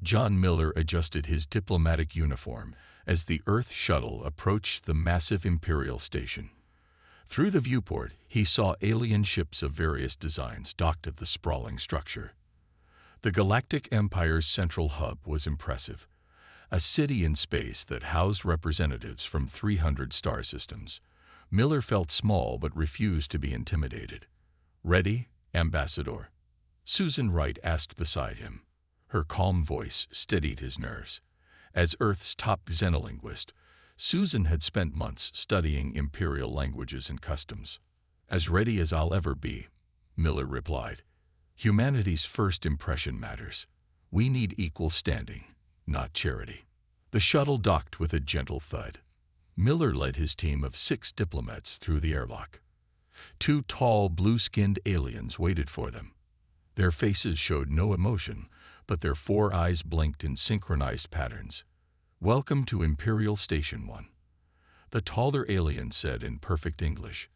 John Miller adjusted his diplomatic uniform as the Earth shuttle approached the massive Imperial station. Through the viewport, he saw alien ships of various designs docked at the sprawling structure. The Galactic Empire's central hub was impressive, a city in space that housed representatives from 300 star systems. Miller felt small but refused to be intimidated. "Ready, Ambassador?" Susan Wright asked beside him. Her calm voice steadied his nerves. As Earth's top xenolinguist, Susan had spent months studying Imperial languages and customs. "As ready as I'll ever be," Miller replied. "Humanity's first impression matters. We need equal standing, not charity." The shuttle docked with a gentle thud. Miller led his team of 6 diplomats through the airlock. 2 tall, blue-skinned aliens waited for them. Their faces showed no emotion, but their 4 eyes blinked in synchronized patterns. "Welcome to Imperial Station 1. The taller alien said in perfect English.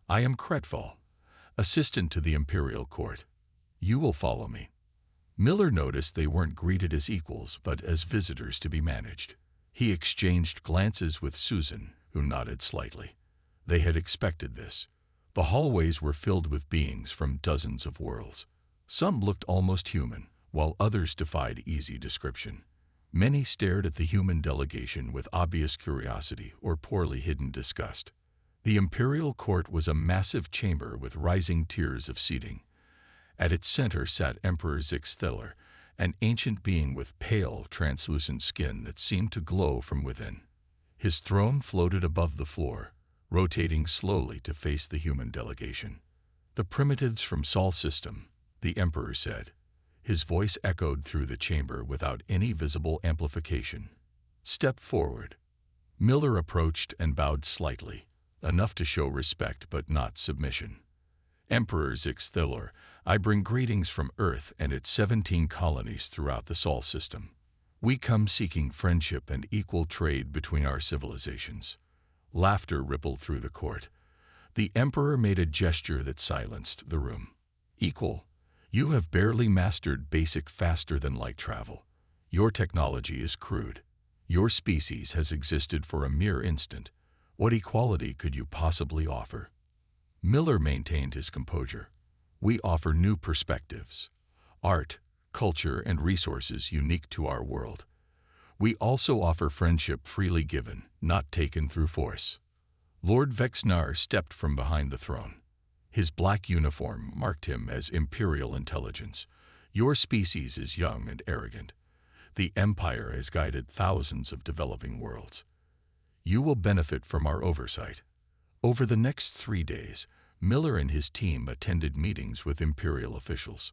"I am Kretval, assistant to the Imperial Court. You will follow me." Miller noticed they weren't greeted as equals, but as visitors to be managed. He exchanged glances with Susan, who nodded slightly. They had expected this. The hallways were filled with beings from dozens of worlds. Some looked almost human, while others defied easy description. Many stared at the human delegation with obvious curiosity or poorly hidden disgust. The Imperial Court was a massive chamber with rising tiers of seating. At its center sat Emperor Zixtheller, an ancient being with pale, translucent skin that seemed to glow from within. His throne floated above the floor, rotating slowly to face the human delegation. "The primitives from Sol System," the Emperor said. His voice echoed through the chamber without any visible amplification. "Step forward." Miller approached and bowed slightly, enough to show respect but not submission. "Emperor Zixtheller, I bring greetings from Earth and its 17 colonies throughout the Sol System. We come seeking friendship and equal trade between our civilizations." Laughter rippled through the court. The Emperor made a gesture that silenced the room. "Equal? You have barely mastered basic faster-than-light travel. Your technology is crude. Your species has existed for a mere instant. What equality could you possibly offer?" Miller maintained his composure. "We offer new perspectives, art, culture, and resources unique to our world. We also offer friendship freely given, not taken through force." Lord Vexnar stepped from behind the throne. His black uniform marked him as Imperial intelligence. "Your species is young and arrogant. The Empire has guided thousands of developing worlds. You will benefit from our oversight." Over the next 3 days, Miller and his team attended meetings with Imperial officials.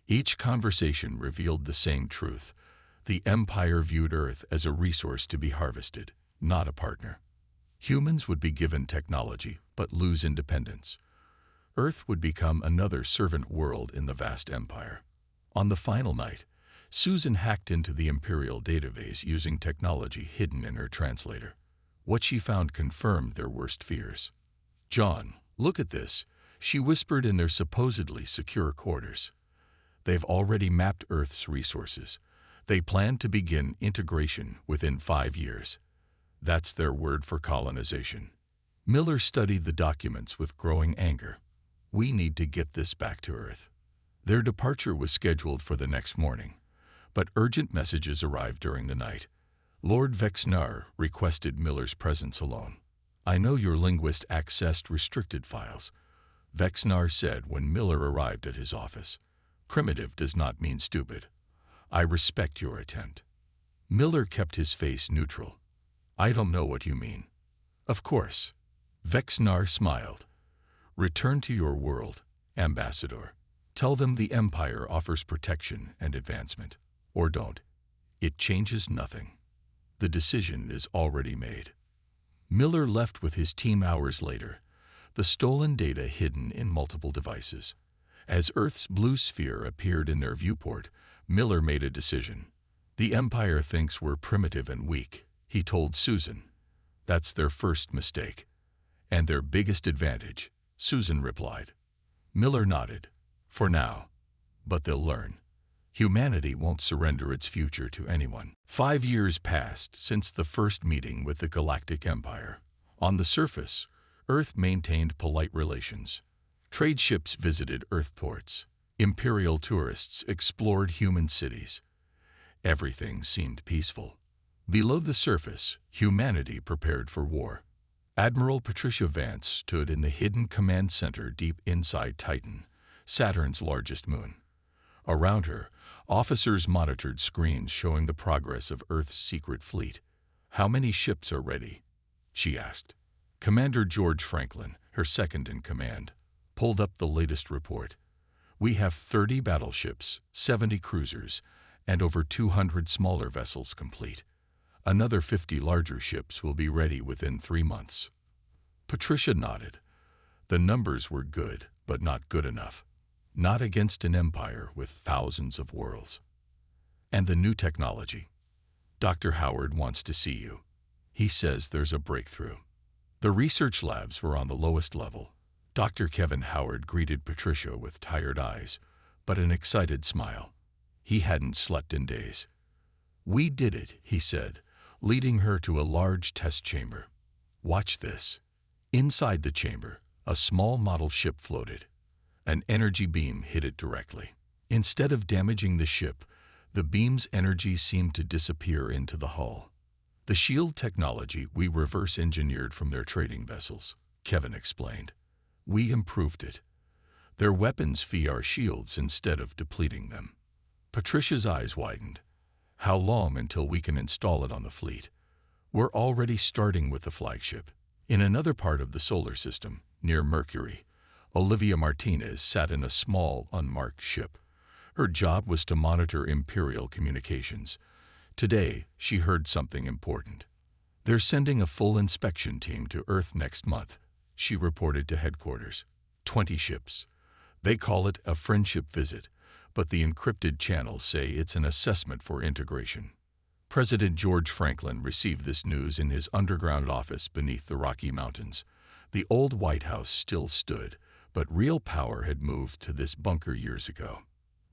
Each conversation revealed the same truth. The Empire viewed Earth as a resource to be harvested, not a partner. Humans would be given technology, but lose independence. Earth would become another servant world in the vast empire. On the final night, Susan hacked into the Imperial database using technology hidden in her translator. What she found confirmed their worst fears. "John, look at this," she whispered in their supposedly secure quarters. "They've already mapped Earth's resources. They plan to begin integration within 5 years. That's their word for colonization." Miller studied the documents with growing anger. "We need to get this back to Earth." Their departure was scheduled for the next morning, but urgent messages arrived during the night. Lord Vexnar requested Miller's presence alone. "I know your linguist accessed restricted files," Vexnar said when Miller arrived at his office. "Primitive does not mean stupid. I respect your attempt." Miller kept his face neutral. "I don't know what you mean." "Of course." Vexnar smiled. "Return to your world, Ambassador. Tell them the Empire offers protection and advancement. Or don't. It changes nothing. The decision is already made." Miller left with his team hours later, the stolen data hidden in multiple devices. As Earth's blue sphere appeared in their viewport, Miller made a decision. "The Empire thinks we're primitive and weak," he told Susan. "That's their first mistake. And their biggest advantage," Susan replied. Miller nodded. "For now. But they'll learn. Humanity won't surrender its future to anyone. 5 years passed since the first meeting with the Galactic Empire. On the surface, Earth maintained polite relations. Trade ships visited Earth ports. Imperial tourists explored human cities. Everything seemed peaceful. Below the surface, humanity prepared for war. Admiral Patricia Vance stood in the hidden command center deep inside Titan, Saturn's largest moon. Around her, officers monitored screens showing the progress of Earth's secret fleet. "How many ships are ready?" she asked. Commander George Franklin, her second in command, pulled up the latest report. "We have 30 battleships, 70 cruisers, and over 200 smaller vessels complete. Another 50 larger ships will be ready within 3 months." Patricia nodded. The numbers were good, but not good enough. Not against an empire with thousands of worlds. "And the new technology? Dr. Howard wants to see you. He says there's a breakthrough." The research labs were on the lowest level. Dr. Kevin Howard greeted Patricia with tired eyes, but an excited smile. He hadn't slept in days. "We did it," he said, leading her to a large test chamber. "Watch this." Inside the chamber, a small model ship floated. An energy beam hit it directly. Instead of damaging the ship, the beam's energy seemed to disappear into the hull. "The shield technology we reverse engineered from their trading vessels," Kevin explained. "We improved it. Their weapons feed our shields instead of depleting them." Patricia's eyes widened. "How long until we can install it on the fleet?" "We're already starting with the flagship." In another part of the solar system, near Mercury, Olivia Martinez sat in a small, unmarked ship. Her job was to monitor Imperial communications. Today, she heard something important. "They're sending a full inspection team to Earth next month," she reported to headquarters. 20 ships. They call it a friendship visit, but the encrypted channels say it's an assessment for integration. President George Franklin received this news in his underground office beneath the Rocky Mountains. The old White House still stood, but real power had moved to this bunker years ago.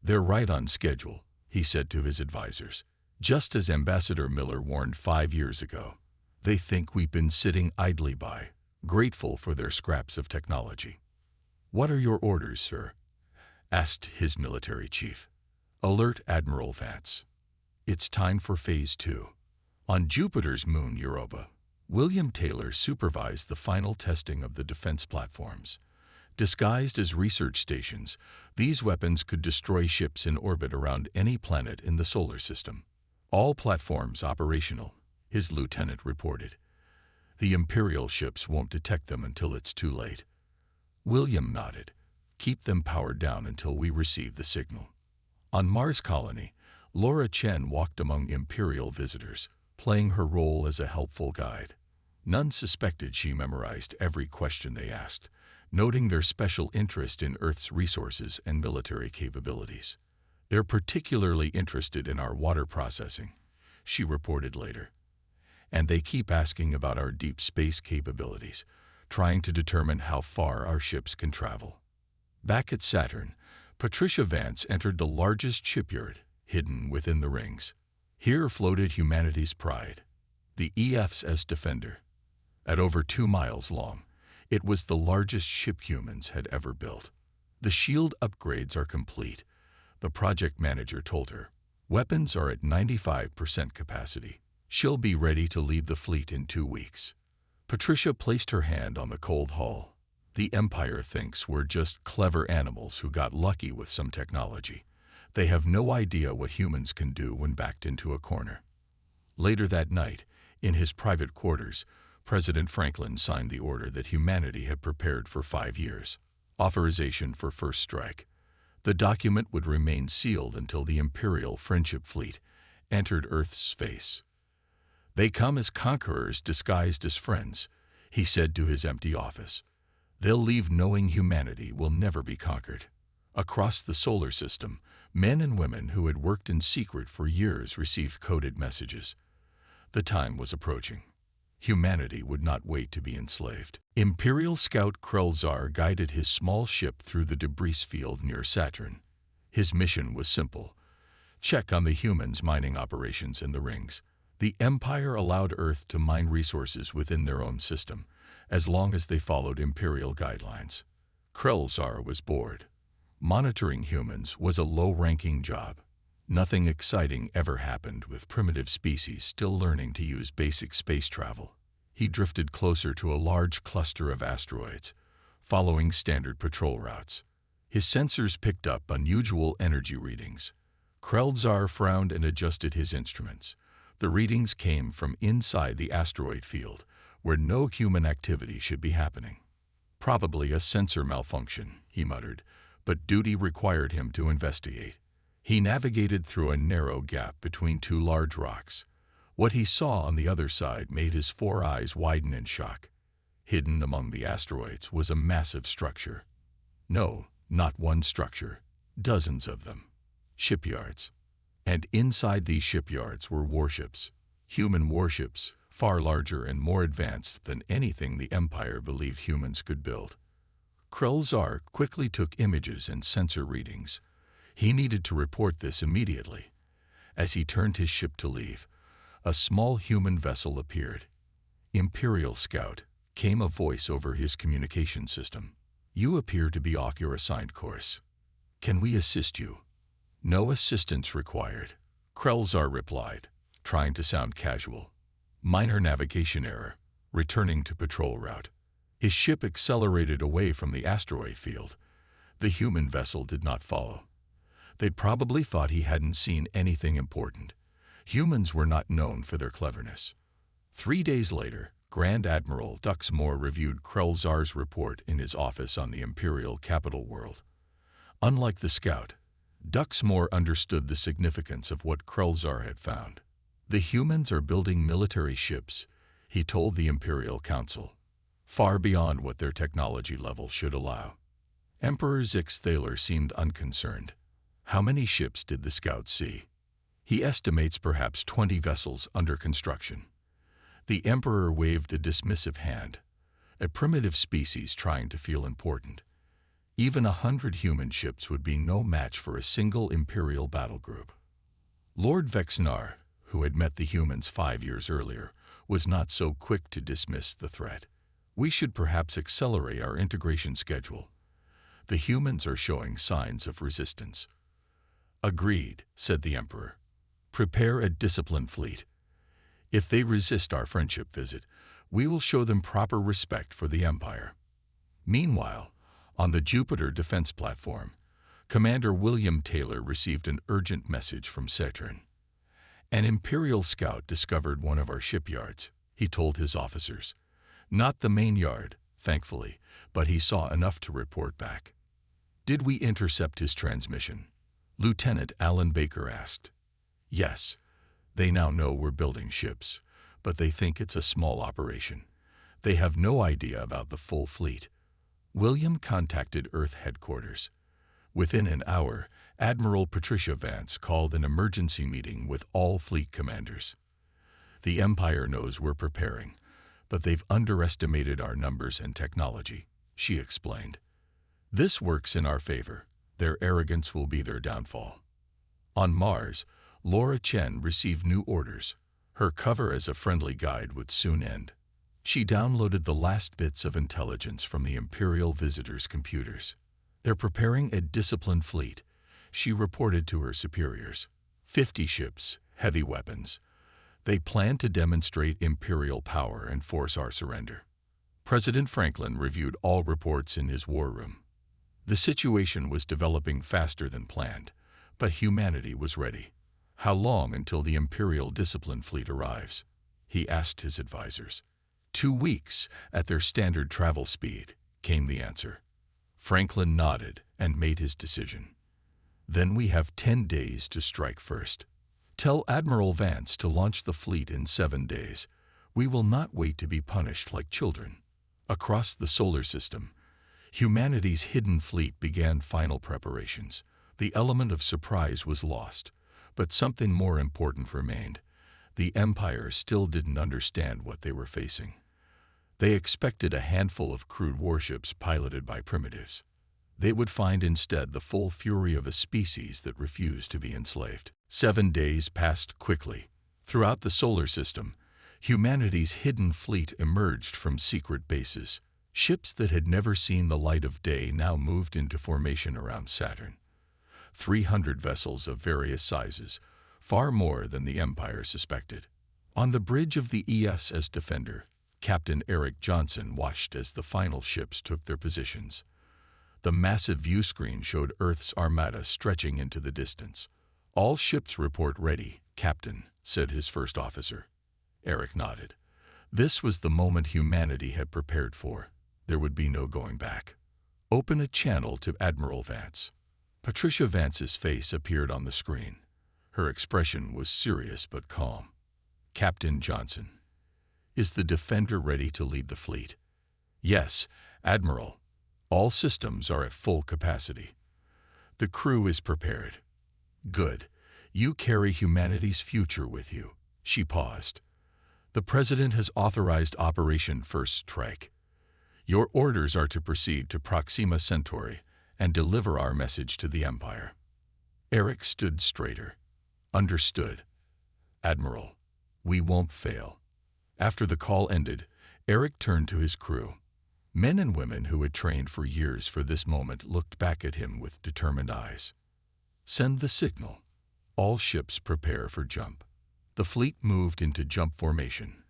"They're right on schedule," he said to his advisors, just as Ambassador Miller warned 5 years ago. "They think we've been sitting idly by, grateful for their scraps of technology." "What are your orders, sir?" asked his military chief. "Alert Admiral Vance. It's time for Phase 2. On Jupiter's moon, Europa, William Taylor supervised the final testing of the defense platforms. Disguised as research stations, these weapons could destroy ships in orbit around any planet in the solar system. All platforms operational, his lieutenant reported. The Imperial ships won't detect them until it's too late. William nodded. "Keep them powered down until we receive the signal." On Mars Colony, Laura Chen walked among Imperial visitors, playing her role as a helpful guide. None suspected she memorized every question they asked, noting their special interest in Earth's resources and military capabilities. "They're particularly interested in our water processing," she reported later. "And they keep asking about our deep space capabilities, trying to determine how far our ships can travel." Back at Saturn, Patricia Vance entered the largest shipyard, hidden within the rings. Here floated humanity's pride, the EFS Defender. At over 2 miles long, it was the largest ship humans had ever built. "The shield upgrades are complete," the project manager told her. "Weapons are at 95% capacity. She'll be ready to lead the fleet in 2 weeks." Patricia placed her hand on the cold hull. "The Empire thinks we're just clever animals who got lucky with some technology. They have no idea what humans can do when backed into a corner." Later that night, in his private quarters, President Franklin signed the order that humanity had prepared for 5 years. Authorization for first strike. The document would remain sealed until the Imperial Friendship Fleet entered Earth's space. "They come as conquerors disguised as friends," he said to his empty office. "They'll leave knowing humanity will never be conquered." Across the solar system, men and women who had worked in secret for years received coded messages. The time was approaching. Humanity would not wait to be enslaved. Imperial Scout Krelzar guided his small ship through the debris field near Saturn. His mission was simple: check on the humans' mining operations in the rings. The Empire allowed Earth to mine resources within their own system, as long as they followed Imperial guidelines. Krelzar was bored. Monitoring humans was a low-ranking job. Nothing exciting ever happened with primitive species still learning to use basic space travel. He drifted closer to a large cluster of asteroids, following standard patrol routes. His sensors picked up unusual energy readings. Krelzar frowned and adjusted his instruments. The readings came from inside the asteroid field, where no human activity should be happening. Probably a sensor malfunction, he muttered, but duty required him to investigate. He navigated through a narrow gap between two large rocks. What he saw on the other side made his four eyes widen in shock. Hidden among the asteroids was a massive structure. No, not one structure, dozens of them. Shipyards. And inside these shipyards were warships. Human warships, far larger and more advanced than anything the Empire believed humans could build. Krelzar quickly took images and sensor readings. He needed to report this immediately. As he turned his ship to leave, a small human vessel appeared. "Imperial Scout," came a voice over his communication system. "You appear to be off your assigned course. Can we assist you?" "No assistance required," Krelzar replied, trying to sound casual. "Minor navigation error, returning to patrol route." His ship accelerated away from the asteroid field. The human vessel did not follow. They'd probably thought he hadn't seen anything important. Humans were not known for their cleverness. 3 days later, Grand Admiral Duxmore reviewed Krelzar's report in his office on the Imperial capital world. Unlike the Scout, Duxmore understood the significance of what Krelzar had found. "The humans are building military ships," he told the Imperial Council, "far beyond what their technology level should allow." Emperor Zix Thaler seemed unconcerned. How many ships did the Scout see? "He estimates perhaps 20 vessels under construction." The Emperor waved a dismissive hand, a primitive species trying to feel important. Even 100 human ships would be no match for a single Imperial battle group. Lord Vexnar, who had met the humans 5 years earlier, was not so quick to dismiss the threat. "We should perhaps accelerate our integration schedule. The humans are showing signs of resistance." "Agreed," said the Emperor. "Prepare a disciplined fleet. If they resist our friendship visit, we will show them proper respect for the Empire." Meanwhile, on the Jupiter defense platform, Commander William Taylor received an urgent message from Saturn. "An Imperial Scout discovered one of our shipyards," he told his officers. "Not the main yard, thankfully, but he saw enough to report back." "Did we intercept his transmission?" Lieutenant Alan Baker asked. "Yes. They now know we're building ships, but they think it's a small operation. They have no idea about the full fleet." William contacted Earth headquarters. Within an hour, Admiral Patricia Vance called an emergency meeting with all fleet commanders. "The Empire knows we're preparing, but they've underestimated our numbers and technology," she explained. "This works in our favor. Their arrogance will be their downfall." On Mars, Laura Chen received new orders. Her cover as a friendly guide would soon end. She downloaded the last bits of intelligence from the Imperial visitors' computers. "They're preparing a disciplined fleet," she reported to her superiors. 50 ships, heavy weapons. They plan to demonstrate Imperial power and force our surrender." President Franklin reviewed all reports in his war room. The situation was developing faster than planned, but humanity was ready. "How long until the Imperial discipline fleet arrives?" he asked his advisors. 2 weeks, at their standard travel speed," came the answer. Franklin nodded and made his decision. "Then we have 10 days to strike first. Tell Admiral Vance to launch the fleet in 7 days. We will not wait to be punished like children." Across the solar system, humanity's hidden fleet began final preparations. The element of surprise was lost, but something more important remained. The Empire still didn't understand what they were facing. They expected a handful of crude warships piloted by primitives. They would find instead the full fury of a species that refused to be enslaved. 7 days passed quickly. Throughout the solar system, humanity's hidden fleet emerged from secret bases. Ships that had never seen the light of day now moved into formation around Saturn. 300 vessels of various sizes, far more than the Empire suspected. On the bridge of the ESS Defender, Captain Eric Johnson watched as the final ships took their positions. The massive view screen showed Earth's Armada stretching into the distance. "All ships report ready, Captain," said his first officer. Eric nodded. This was the moment humanity had prepared for. There would be no going back. "Open a channel to Admiral Vance." Patricia Vance's face appeared on the screen. Her expression was serious but calm. "Captain Johnson, is the Defender ready to lead the fleet?" "Yes, Admiral. All systems are at full capacity. The crew is prepared." "Good. You carry humanity's future with you." She paused. "The President has authorized Operation First Strike. Your orders are to proceed to Proxima Centauri and deliver our message to the Empire." Eric stood straighter. "Understood, Admiral. We won't fail." After the call ended, Eric turned to his crew. Men and women who had trained for years for this moment looked back at him with determined eyes. "Send the signal. All ships prepare for jump." The fleet moved into jump formation.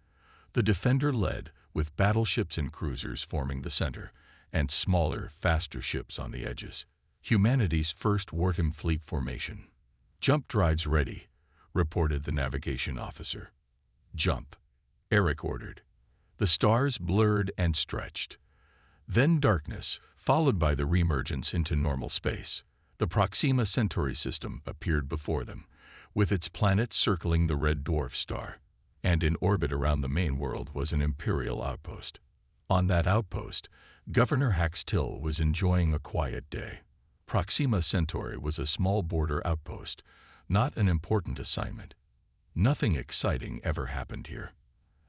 The Defender led, with battleships and cruisers forming the center, and smaller, faster ships on the edges. Humanity's first wartime fleet formation. "Jump drives ready," reported the navigation officer. "Jump," Eric ordered. The stars blurred and stretched. Then darkness, followed by the reemergence into normal space. The Proxima Centauri system appeared before them, with its planets circling the red dwarf star. And in orbit around the main world was an Imperial outpost. On that outpost, Governor Haxtill was enjoying a quiet day. Proxima Centauri was a small border outpost, not an important assignment. Nothing exciting ever happened here.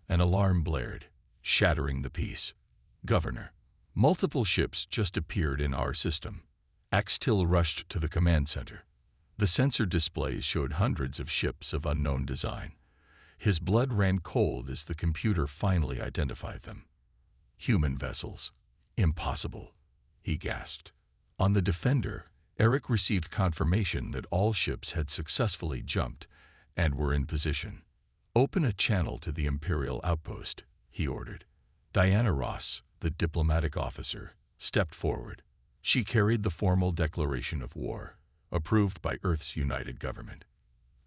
An alarm blared, shattering the peace. "Governor, multiple ships just appeared in our system." Axtill rushed to the command center. The sensor displays showed hundreds of ships of unknown design. His blood ran cold as the computer finally identified them. "Human vessels. Impossible," he gasped. On the Defender, Eric received confirmation that all ships had successfully jumped and were in position. "Open a channel to the Imperial outpost," he ordered. Diana Ross, the diplomatic officer, stepped forward. She carried the formal declaration of war, approved by Earth's united government.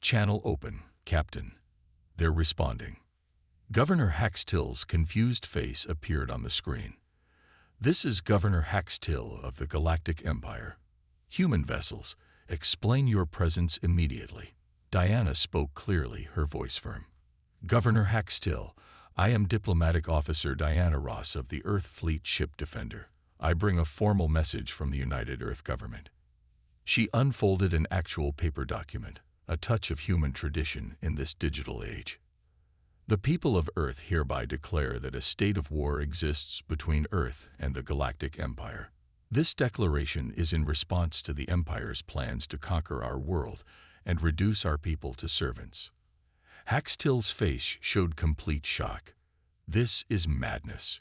"Channel open, Captain." "They're responding." Governor Haxtill's confused face appeared on the screen. "This is Governor Haxtill of the Galactic Empire. Human vessels, explain your presence immediately." Diana spoke clearly, her voice firm. "Governor Haxtill, I am Diplomatic Officer Diana Ross of the Earth Fleet Ship Defender. I bring a formal message from the United Earth Government." She unfolded an actual paper document, a touch of human tradition in this digital age. "The people of Earth hereby declare that a state of war exists between Earth and the Galactic Empire. This declaration is in response to the Empire's plans to conquer our world and reduce our people to servants." Haxtill's face showed complete shock. "This is madness.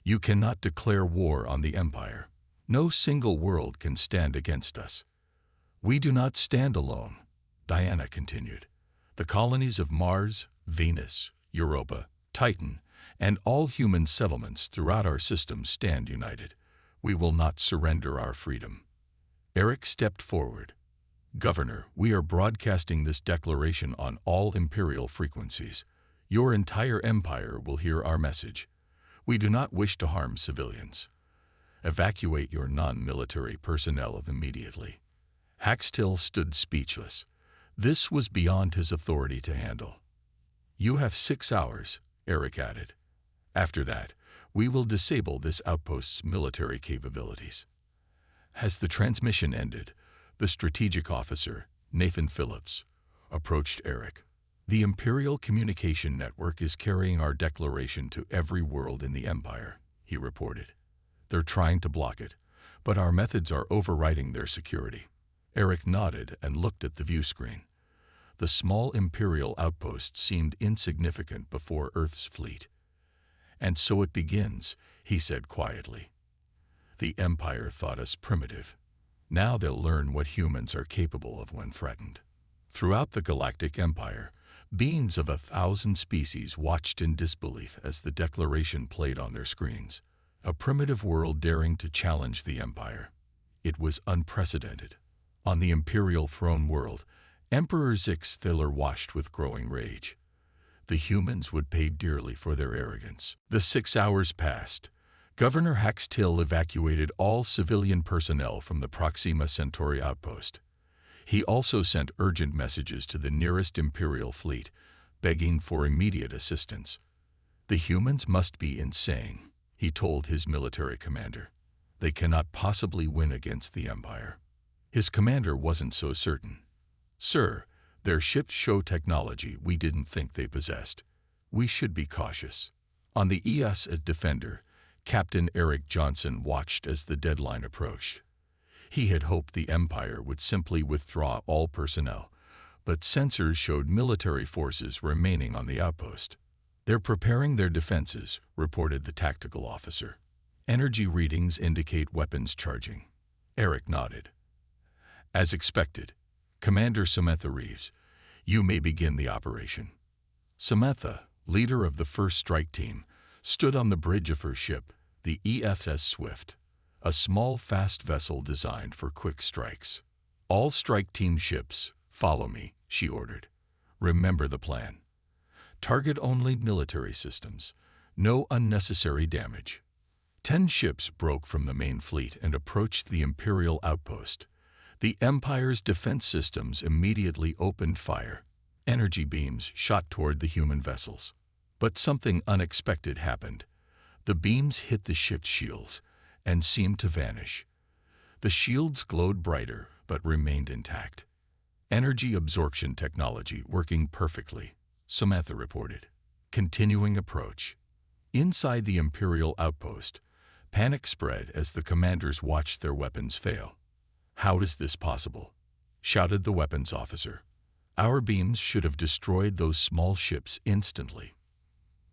You cannot declare war on the Empire. No single world can stand against us." "We do not stand alone," Diana continued. "The colonies of Mars, Venus, Europa, Titan, and all human settlements throughout our system stand united. We will not surrender our freedom." Eric stepped forward. "Governor, we are broadcasting this declaration on all Imperial frequencies. Your entire empire will hear our message. We do not wish to harm civilians. Evacuate your non-military personnel immediately." Haxtill stood speechless. This was beyond his authority to handle. "You have 6 hours," Eric added. "After that, we will disable this outpost's military capabilities." As the transmission ended, the strategic officer, Nathan Phillips, approached Eric. "The Imperial Communication Network is carrying our declaration to every world in the Empire," he reported. "They're trying to block it, but our methods are overriding their security." Eric nodded and looked at the view screen. The small Imperial outpost seemed insignificant before Earth's fleet. "And so it begins," he said quietly. "The Empire thought us primitive. Now they'll learn what humans are capable of when threatened." Throughout the Galactic Empire, beings of 1,000 species watched in disbelief as the Declaration played on their screens. A primitive world daring to challenge the Empire. It was unprecedented. On the Imperial throne world, Emperor Zix-Thiller watched with growing rage. The humans would pay dearly for their arrogance. The 6 hours passed. Governor Haxtil evacuated all civilian personnel from the Proxima Centauri outpost. He also sent urgent messages to the nearest Imperial fleet, begging for immediate assistance. "The humans must be insane," he told his military commander. "They cannot possibly win against the Empire." His commander wasn't so certain. "Sir, their ships show technology we didn't think they possessed. We should be cautious." On the ES Defender, Captain Eric Johnson watched as the deadline approached. He had hoped the Empire would simply withdraw all personnel, but sensors showed military forces remaining on the outpost. "They're preparing their defenses," reported the tactical officer. "Energy readings indicate weapons charging." Eric nodded. "As expected, Commander Samantha Reeves, you may begin the operation." Samantha, leader of the first strike team, stood on the bridge of her ship, the EFS Swift, a small, fast vessel designed for quick strikes. "All strike team ships, follow me," she ordered. "Remember the plan. Target only military systems. No unnecessary damage." 10 ships broke from the main fleet and approached the Imperial outpost. The Empire's defense systems immediately opened fire. Energy beams shot toward the human vessels. But something unexpected happened. The beams hit the ship's shields and seemed to vanish. The shields glowed brighter but remained intact. "Energy absorption technology working perfectly," Samantha reported. Continuing approach. Inside the Imperial outpost, panic spread as the commanders watched their weapons fail. "How is this possible?" shouted the weapons officer. "Our beams should have destroyed those small ships instantly."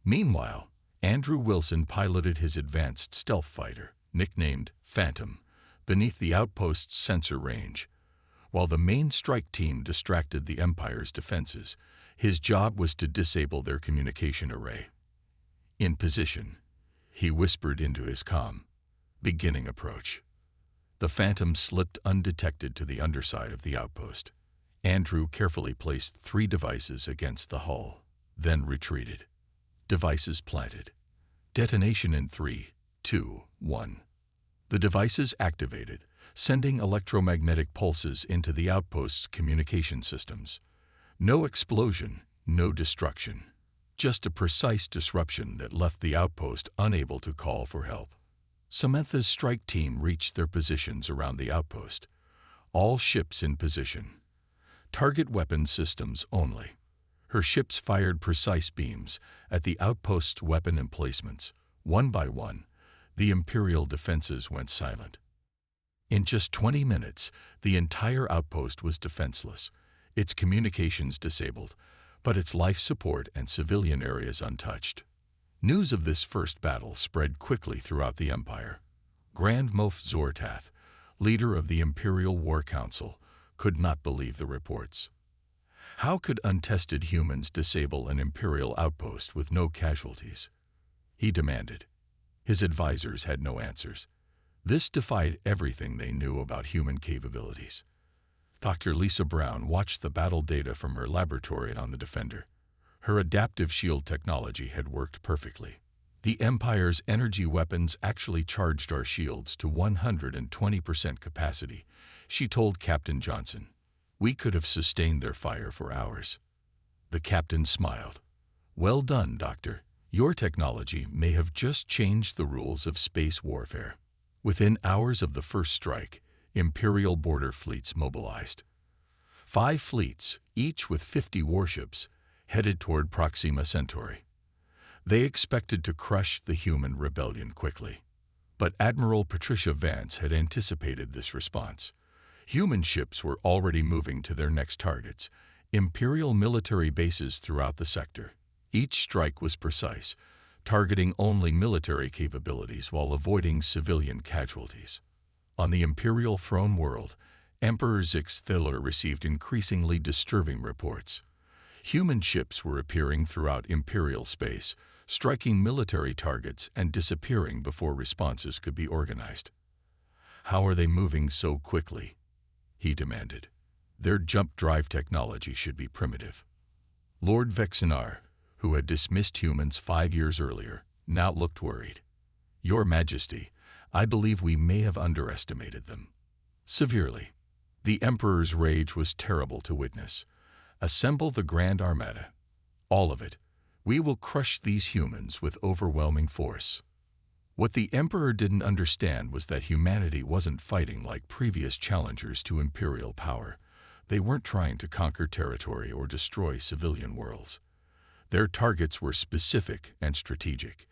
Meanwhile, Andrew Wilson piloted his advanced stealth fighter, nicknamed Phantom, beneath the outpost's sensor range. While the main strike team distracted the Empire's defenses, his job was to disable their communication array. "In position," he whispered into his comm. "Beginning approach." The Phantom slipped undetected to the underside of the outpost. Andrew carefully placed 3 devices against the hull, then retreated. Devices planted. Detonation in 3, 2, 1. The devices activated, sending electromagnetic pulses into the outpost's communication systems. No explosion, no destruction. Just a precise disruption that left the outpost unable to call for help. Samantha's strike team reached their positions around the outpost. All ships in position. Target weapon systems only. Her ships fired precise beams at the outpost's weapon emplacements. One by one, the Imperial defenses went silent. In just 20 minutes, the entire outpost was defenseless, its communications disabled, but its life support and civilian areas untouched. News of this first battle spread quickly throughout the Empire. Grand Moff Zortath, leader of the Imperial War Council, could not believe the reports. How could untested humans disable an Imperial outpost with no casualties? He demanded. His advisors had no answers. This defied everything they knew about human capabilities. Dr. Lisa Brown watched the battle data from her laboratory on the Defender. Her adaptive shield technology had worked perfectly. The Empire's energy weapons actually charged our shields to 120% capacity, she told Captain Johnson. "We could have sustained their fire for hours." The captain smiled. "Well done, Doctor. Your technology may have just changed the rules of space warfare." Within hours of the first strike, Imperial border fleets mobilized. 5 fleets, each with 50 warships, headed toward Proxima Centauri. They expected to crush the human rebellion quickly. But Admiral Patricia Vance had anticipated this response. Human ships were already moving to their next targets, Imperial military bases throughout the sector. Each strike was precise, targeting only military capabilities while avoiding civilian casualties. On the Imperial throne world, Emperor Zixthiller received increasingly disturbing reports. Human ships were appearing throughout Imperial space, striking military targets and disappearing before responses could be organized. "How are they moving so quickly?" he demanded. "Their jump drive technology should be primitive." Lord Vexinar, who had dismissed humans 5 years earlier, now looked worried. "Your Majesty, I believe we may have underestimated them." Severely. The Emperor's rage was terrible to witness. "Assemble the Grand Armada. All of it. We will crush these humans with overwhelming force." What the Emperor didn't understand was that humanity wasn't fighting like previous challengers to imperial power. They weren't trying to conquer territory or destroy civilian worlds. Their targets were specific and strategic.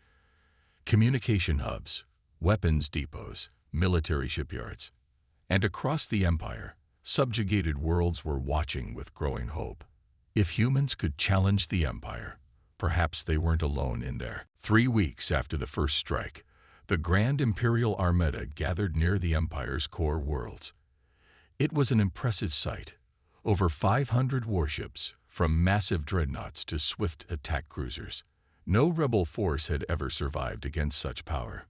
Communication hubs, weapons depots, military shipyards. And across the Empire, subjugated worlds were watching with growing hope. If humans could challenge the Empire, perhaps they weren't alone in there. 3 weeks after the first strike, the Grand Imperial Armada gathered near the Empire's core worlds. It was an impressive sight. Over 500 warships, from massive dreadnoughts to swift attack cruisers. No rebel force had ever survived against such power.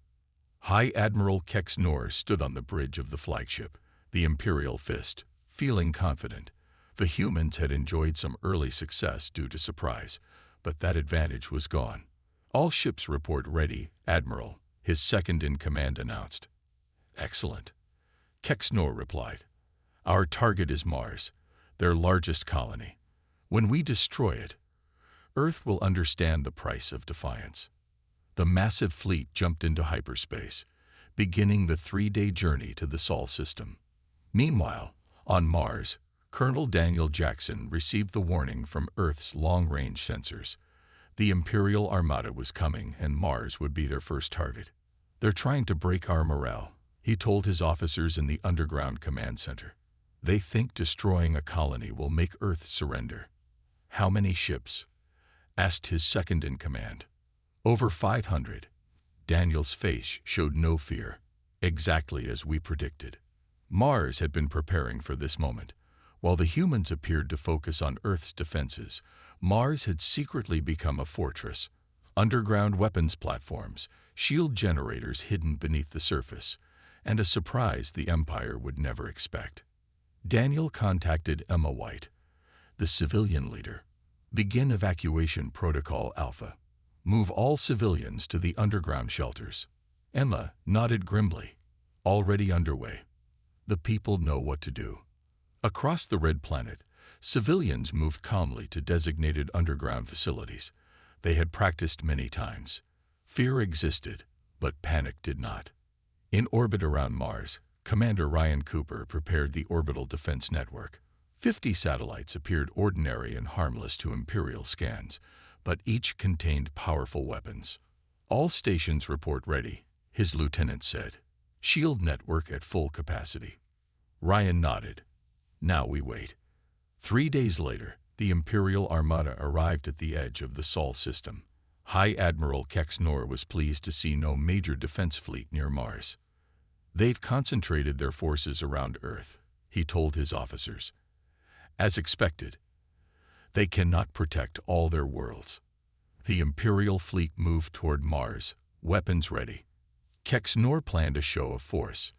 High Admiral Kex Nor stood on the bridge of the flagship, the Imperial Fist, feeling confident. The humans had enjoyed some early success due to surprise, but that advantage was gone. "All ships report ready, Admiral," his second-in-command announced. "Excellent," Kex Nor replied. "Our target is Mars, their largest colony. When we destroy it, Earth will understand the price of defiance." The massive fleet jumped into hyperspace, beginning the 3-day journey to the Sol system. Meanwhile, on Mars, Colonel Daniel Jackson received the warning from Earth's long-range sensors. The Imperial Armada was coming, and Mars would be their first target. "They're trying to break our morale," he told his officers in the underground command center. "They think destroying a colony will make Earth surrender." "How many ships?" asked his second-in-command. "Over 500. Daniel's face showed no fear. "Exactly as we predicted." Mars had been preparing for this moment. While the humans appeared to focus on Earth's defenses, Mars had secretly become a fortress. Underground weapons platforms, shield generators hidden beneath the surface, and a surprise the Empire would never expect. Daniel contacted Emma White, the civilian leader. "Begin evacuation protocol Alpha. Move all civilians to the underground shelters." Emma nodded grimly. "Already underway. The people know what to do." Across the Red Planet, civilians moved calmly to designated underground facilities. They had practiced many times. Fear existed, but panic did not. In orbit around Mars, Commander Ryan Cooper prepared the orbital defense network. 50 satellites appeared ordinary and harmless to Imperial scans, but each contained powerful weapons. "All stations report ready," his lieutenant said. "Shield network at full capacity." Ryan nodded. "Now we wait." 3 days later, the Imperial Armada arrived at the edge of the Sol system. High Admiral Kex Nor was pleased to see no major defense fleet near Mars. "They've concentrated their forces around Earth," he told his officers. "As expected, they cannot protect all their worlds." The Imperial fleet moved toward Mars, weapons ready. Kex Nor planned a show of force,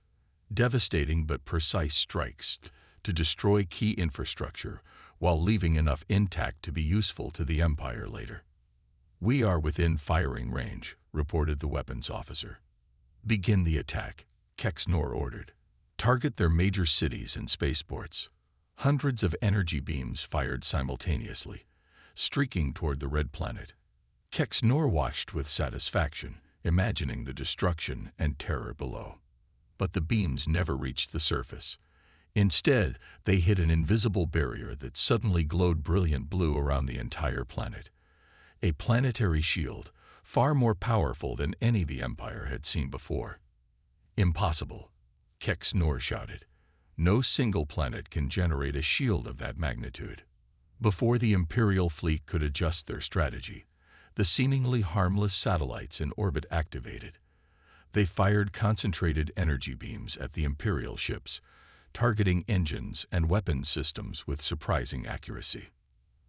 devastating but precise strikes to destroy key infrastructure while leaving enough intact to be useful to the Empire later. "We are within firing range," reported the weapons officer. "Begin the attack," Kex Nor ordered. "Target their major cities and spaceports." Hundreds of energy beams fired simultaneously, streaking toward the Red Planet. Kex Nor watched with satisfaction, imagining the destruction and terror below. But the beams never reached the surface. Instead, they hit an invisible barrier that suddenly glowed brilliant blue around the entire planet. A planetary shield, far more powerful than any the Empire had seen before. "Impossible," Kex Nor shouted. "No single planet can generate a shield of that magnitude." Before the Imperial fleet could adjust their strategy, the seemingly harmless satellites in orbit activated. They fired concentrated energy beams at the Imperial ships, targeting engines and weapons systems with surprising accuracy.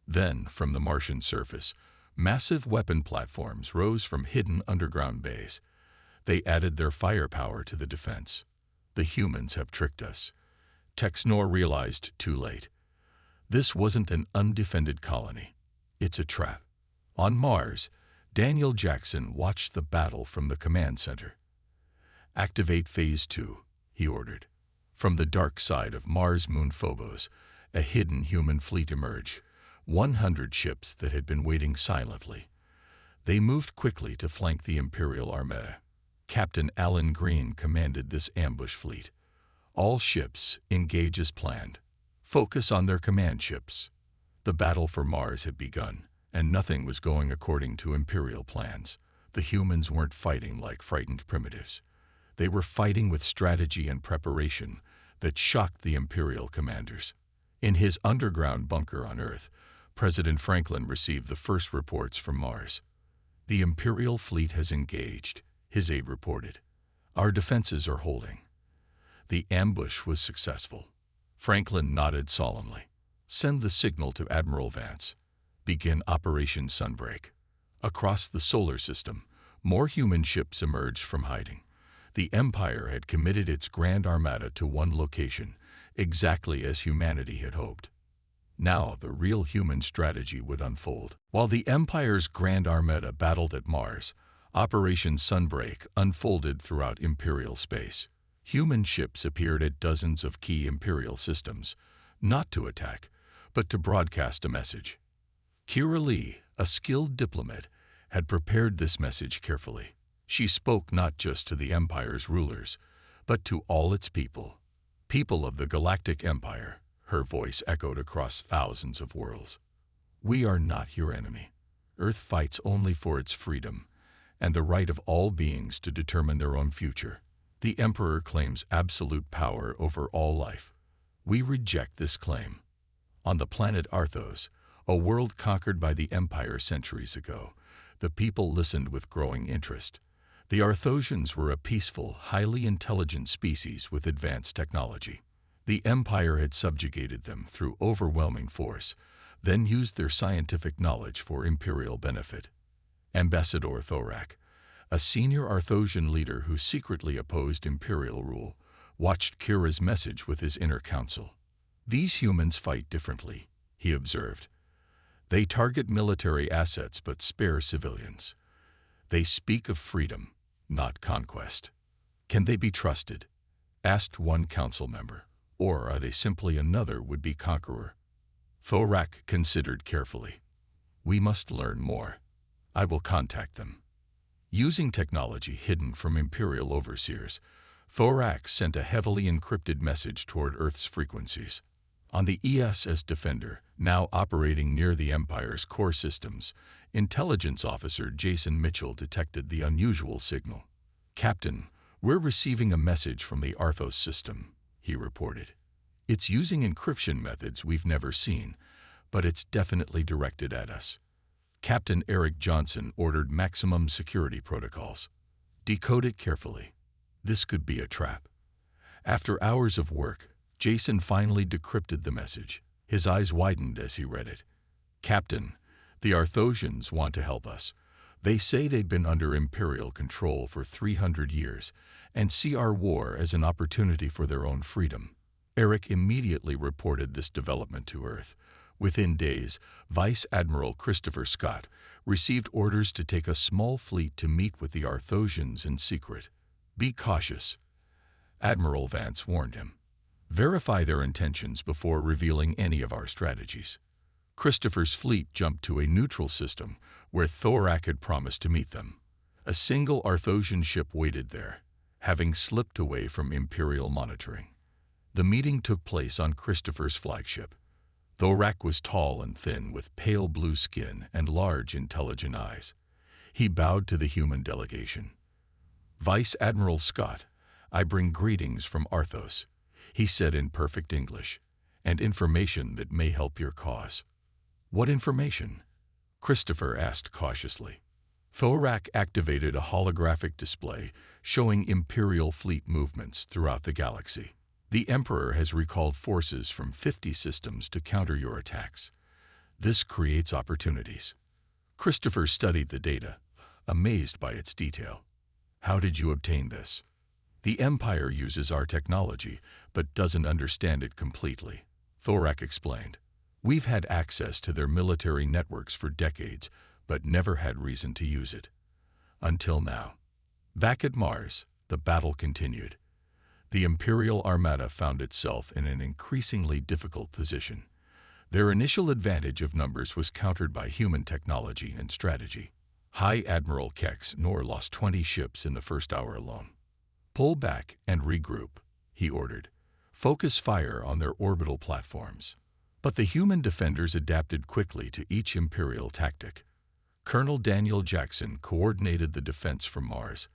Then, from the Martian surface, massive weapon platforms rose from hidden underground bays. They added their firepower to the defense. The humans have tricked us. Texnor realized too late. This wasn't an undefended colony. It's a trap. On Mars, Daniel Jackson watched the battle from the command center. "Activate Phase 2, he ordered. From the dark side of Mars moon Phobos, a hidden human fleet emerged, 100 ships that had been waiting silently. They moved quickly to flank the Imperial Armada. Captain Alan Green commanded this ambush fleet. All ships engage as planned. Focus on their command ships." The battle for Mars had begun, and nothing was going according to Imperial plans. The humans weren't fighting like frightened primitives. They were fighting with strategy and preparation that shocked the Imperial commanders. In his underground bunker on Earth, President Franklin received the first reports from Mars. "The Imperial fleet has engaged," his aide reported. "Our defenses are holding." The ambush was successful. Franklin nodded solemnly. "Send the signal to Admiral Vance. Begin Operation Sunbreak." Across the solar system, more human ships emerged from hiding. The Empire had committed its Grand Armada to one location, exactly as humanity had hoped. Now the real human strategy would unfold. While the Empire's Grand Armada battled at Mars, Operation Sunbreak unfolded throughout Imperial space. Human ships appeared at dozens of key Imperial systems, not to attack, but to broadcast a message. Kira Lee, a skilled diplomat, had prepared this message carefully. She spoke not just to the Empire's rulers, but to all its people. "People of the Galactic Empire," her voice echoed across thousands of worlds. "We are not your enemy. Earth fights only for its freedom and the right of all beings to determine their own future. The Emperor claims absolute power over all life. We reject this claim." On the planet Arthos, a world conquered by the Empire centuries ago, the people listened with growing interest. The Arthosians were a peaceful, highly intelligent species with advanced technology. The Empire had subjugated them through overwhelming force, then used their scientific knowledge for imperial benefit. Ambassador Thorak, a senior Arthosian leader who secretly opposed imperial rule, watched Kira's message with his inner council. "These humans fight differently," he observed. "They target military assets but spare civilians. They speak of freedom, not conquest." "Can they be trusted?" asked one council member. "Or are they simply another would-be conqueror?" Thorak considered carefully. "We must learn more. I will contact them." Using technology hidden from Imperial overseers, Thorak sent a heavily encrypted message toward Earth's frequencies. On the ESS Defender, now operating near the Empire's core systems, Intelligence Officer Jason Mitchell detected the unusual signal. "Captain, we're receiving a message from the Arthos system," he reported. "It's using encryption methods we've never seen, but it's definitely directed at us." Captain Eric Johnson ordered maximum security protocols. "Decode it carefully. This could be a trap." After hours of work, Jason finally decrypted the message. His eyes widened as he read it. "Captain, the Arthosians want to help us. They say they've been under Imperial control for 300 years and see our war as an opportunity for their own freedom." Eric immediately reported this development to Earth. Within days, Vice Admiral Christopher Scott received orders to take a small fleet to meet with the Arthosians in secret. "Be cautious," Admiral Vance warned him. "Verify their intentions before revealing any of our strategies." Christopher's fleet jumped to a neutral system where Thorak had promised to meet them. A single Arthosian ship waited there, having slipped away from Imperial monitoring. The meeting took place on Christopher's flagship. Thorak was tall and thin with pale blue skin and large, intelligent eyes. He bowed to the human delegation. "Vice Admiral Scott, I bring greetings from Arthos," he said in perfect English, "and information that may help your cause." What information? Christopher asked cautiously. Thorak activated a holographic display showing Imperial fleet movements throughout the galaxy. The Emperor has recalled forces from 50 systems to counter your attacks. This creates opportunities. Christopher studied the data, amazed by its detail. How did you obtain this? The Empire uses our technology, but doesn't understand it completely, Thorak explained. We've had access to their military networks for decades, but never had reason to use it. Until now. Back at Mars, the battle continued. The Imperial Armada found itself in an increasingly difficult position. Their initial advantage of numbers was countered by human technology and strategy. High Admiral Kex Nor lost 20 ships in the first hour alone. Pull back and regroup, he ordered. Focus fire on their orbital platforms. But the human defenders adapted quickly to each Imperial tactic. Colonel Daniel Jackson coordinated the defense from Mars,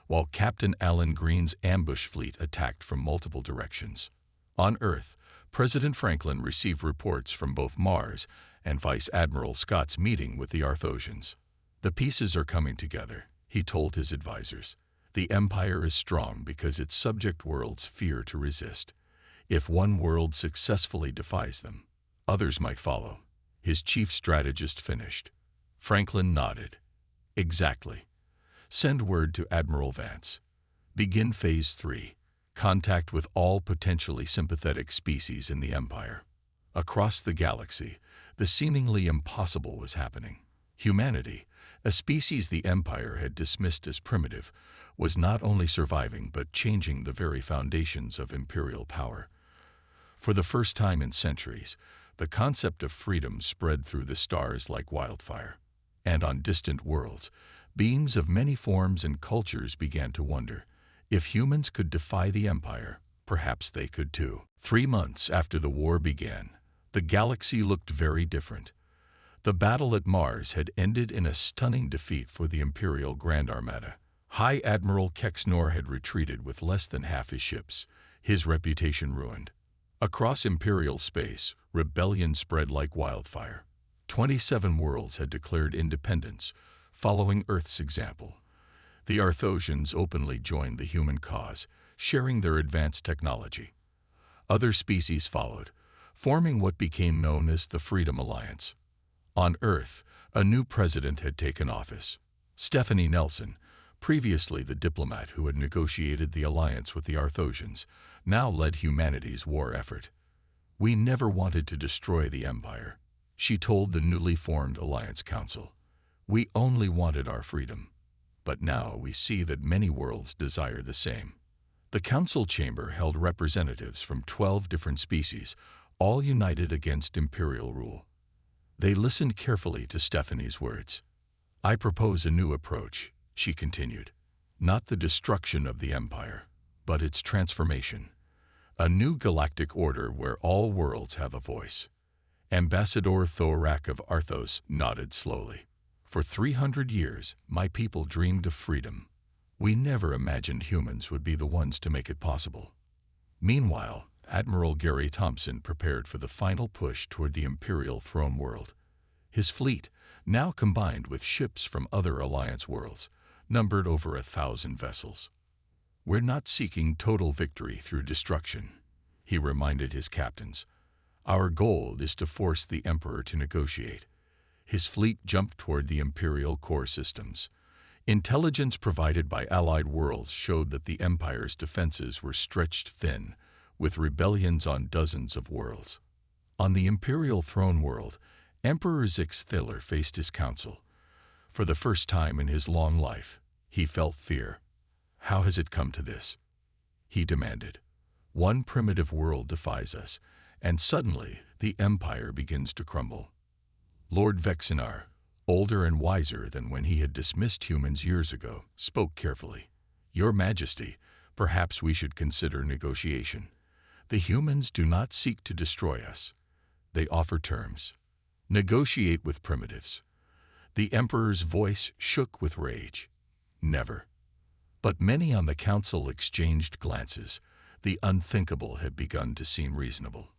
while Captain Alan Green's ambush fleet attacked from multiple directions. On Earth, President Franklin received reports from both Mars and Vice Admiral Scott's meeting with the Arthosians. The pieces are coming together, he told his advisors. The Empire is strong because its subject worlds fear to resist. If one world successfully defies them, others might follow. His chief strategist finished. Franklin nodded. Exactly. Send word to Admiral Vance. Begin Phase 3. Contact with all potentially sympathetic species in the Empire. Across the galaxy, the seemingly impossible was happening. Humanity, a species the Empire had dismissed as primitive, was not only surviving but changing the very foundations of Imperial power. For the first time in centuries, the concept of freedom spread through the stars like wildfire. And on distant worlds, beings of many forms and cultures began to wonder, if humans could defy the Empire, perhaps they could too. 3 months after the war began, the galaxy looked very different. The battle at Mars had ended in a stunning defeat for the Imperial Grand Armada. High Admiral Kex Nor had retreated with less than half his ships, his reputation ruined. Across Imperial space, rebellion spread like wildfire. 27 worlds had declared independence, following Earth's example. The Arthosians openly joined the human cause, sharing their advanced technology. Other species followed, forming what became known as the Freedom Alliance. On Earth, a new president had taken office. Stephanie Nelson, previously the diplomat who had negotiated the alliance with the Arthosians, now led humanity's war effort. We never wanted to destroy the Empire, she told the newly formed Alliance Council. We only wanted our freedom. But now we see that many worlds desire the same. The council chamber held representatives from 12 different species, all united against imperial rule. They listened carefully to Stephanie's words. I propose a new approach, she continued. Not the destruction of the Empire, but its transformation. A new galactic order where all worlds have a voice. Ambassador Thorak of Arthos nodded slowly. For 300 years, my people dreamed of freedom. We never imagined humans would be the ones to make it possible. Meanwhile, Admiral Gary Thompson prepared for the final push toward the Imperial throne world. His fleet, now combined with ships from other Alliance worlds, numbered over 1,000 vessels. We're not seeking total victory through destruction, he reminded his captains. Our goal is to force the Emperor to negotiate. His fleet jumped toward the Imperial core systems. Intelligence provided by allied worlds showed that the Empire's defenses were stretched thin, with rebellions on dozens of worlds. On the Imperial throne world, Emperor Zixthiller faced his council. For the first time in his long life, he felt fear. How has it come to this? He demanded. One primitive world defies us, and suddenly the Empire begins to crumble. Lord Vexinar, older and wiser than when he had dismissed humans years ago, spoke carefully. Your Majesty, perhaps we should consider negotiation. The humans do not seek to destroy us. They offer terms. Negotiate with primitives. The Emperor's voice shook with rage. Never. But many on the council exchanged glances. The unthinkable had begun to seem reasonable.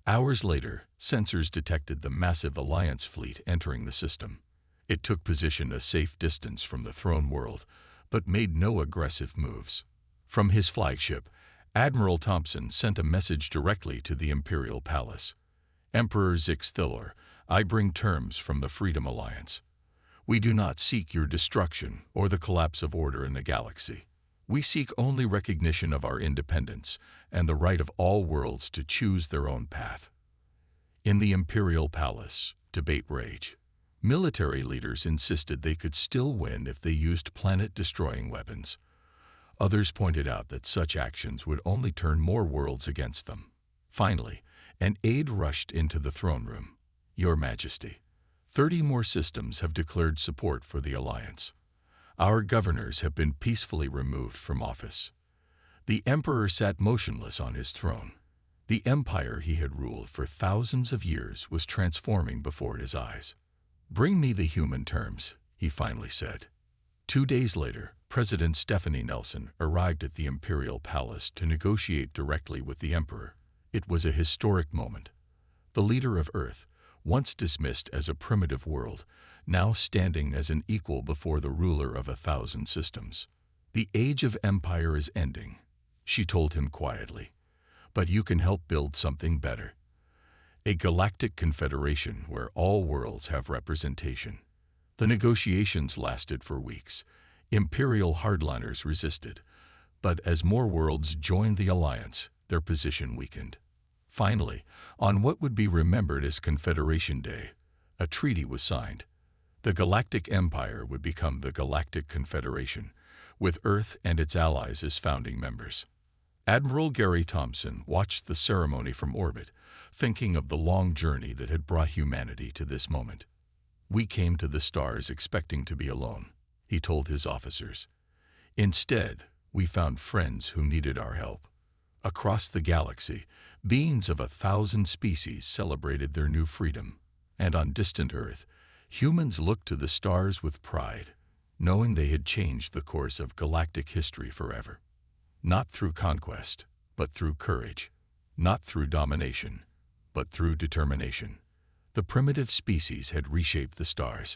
Hours later, sensors detected the massive Alliance fleet entering the system. It took position a safe distance from the throne world, but made no aggressive moves. From his flagship, Admiral Thompson sent a message directly to the Imperial Palace. Emperor Zixthilor, I bring terms from the Freedom Alliance. We do not seek your destruction or the collapse of order in the galaxy. We seek only recognition of our independence and the right of all worlds to choose their own path. In the Imperial Palace, debate raged. Military leaders insisted they could still win if they used planet-destroying weapons. Others pointed out that such actions would only turn more worlds against them. Finally, an aide rushed into the throne room. Your Majesty, 30 more systems have declared support for the Alliance. Our governors have been peacefully removed from office. The Emperor sat motionless on his throne. The empire he had ruled for thousands of years was transforming before his eyes. Bring me the human terms, he finally said. 2 days later, President Stephanie Nelson arrived at the Imperial Palace to negotiate directly with the Emperor. It was a historic moment. The leader of Earth, once dismissed as a primitive world, now standing as an equal before the ruler of 1,000 systems. The age of empire is ending, she told him quietly. But you can help build something better. A galactic confederation where all worlds have representation. The negotiations lasted for weeks. Imperial hardliners resisted. But as more worlds joined the Alliance, their position weakened. Finally, on what would be remembered as Confederation Day, a treaty was signed. The Galactic Empire would become the Galactic Confederation, with Earth and its allies as founding members. Admiral Gary Thompson watched the ceremony from orbit, thinking of the long journey that had brought humanity to this moment. We came to the stars expecting to be alone, he told his officers. Instead, we found friends who needed our help. Across the galaxy, beings of 1,000 species celebrated their new freedom, and on distant Earth, humans looked to the stars with pride, knowing they had changed the course of galactic history forever. Not through conquest, but through courage. Not through domination, but through determination. The primitive species had reshaped the stars.